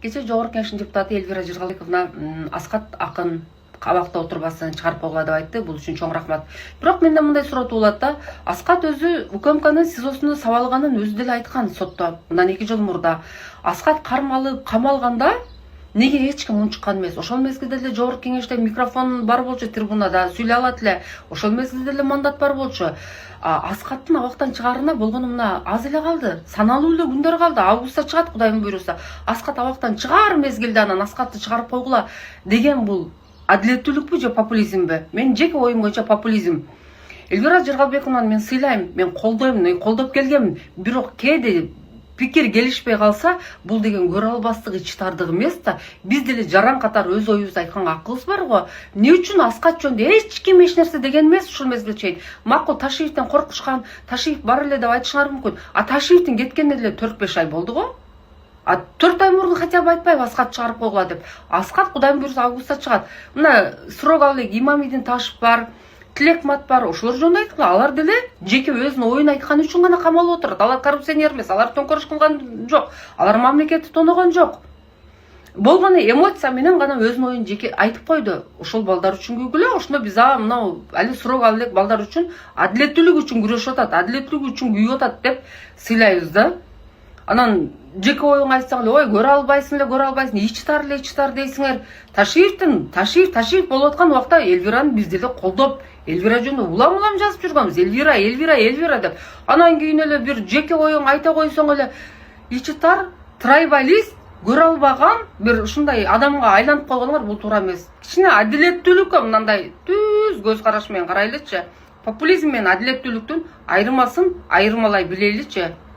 Кече Жогорку Кеңештин депутаты Эльвира Жыргалбековна Аскат акын кабакта отурбасын чыгарып койгула деп айтты. Бул үчүн чоң рахмат. Бирок менде мындай суроо туулат да. Аскат өзү УКМКнын СИЗОсунда сабалганын өзү деле айткан сотто. Мындан 2 жыл мурда Аскат кармалып камалганда неге эч ким унчуккан эмес. Ошол мезгилде деле Жогорку Кеңеште микрофон бар болчу, трибунада сүйлөй алат эле. Ошол мезгилде деле мандат бар болчу. Аскаттын абактан чыгарына болгону мына аз эле калды. Саналуу эле күндөр калды. Августта чыгат, Кудайдын буйруса. Аскат абактан чыгар мезгилде анан Аскатты чыгарып койгула деген бул адилеттүүлүкпү же популизмби? Мен жеке оюм боюнча популизм. Эльвира Жыргалбековнаны мен сыйлайм, мен колдойм, колдоп келгем. Бирок кээде пикир келишпей калса, бул деген көрө албастык, ич тардык эмес да. Биз деле жаран катар өз оюбузду айтканга акыбыз бар го. Эмне үчүн Аскат жөнүндө эч ким эч нерсе деген эмес ушул мезгилге чейин. Макул Ташиевден коркушкан, Ташиев бар эле деп айтышыңар мүмкүн. Ташиевдин кеткенине деле 4-5 ай болду го. 4 ай мурун хотя бы айтпайбы Аскат чыгарып койгула деп. Аскат Кудайдын буйруса августта чыгат. Мына суроо элек Имамидин Ташев бар, Тилекмат бар, ошолор жөнүндө айткыла. Алар деле жеке өзүнүн оюн айтканы үчүн гана камалып отурат. Алар коррупционер эмес, алар төңкөрүш кылган жок. Алар мамлекетти тоногон жок. Болгону эмоция менен гана өзүнүн оюн жеке айтып койду. Ошол балдар үчүн күйгүлө, ошондо биз мына али суроо элек балдар үчүн адилеттүүлүк үчүн күрөшүп атат, адилеттүүлүк үчүн күйүп атат деп сыйлайбыз да. Анан жеке оюңду айтсаң эле, ой, көрө албайсың, ич тар дейсиңер. Ташиев болуп аткан убакта Эльвираны биз деле колдоп, Эльвира жөнүндө улам жазып жүргөнбүз. Эльвира деп. Анан кийин эле бир жеке оюң айта койсоң эле, ичи тар, трайбалист, көрө албаган бир ушундай адамга айланып койгонуңар бул туура эмес. Кичине адилеттүүлүккө мындай түз көз караш менен карайлычы. Популизм менен адилеттүүлүктүн айырмасын айырмалай билеличи.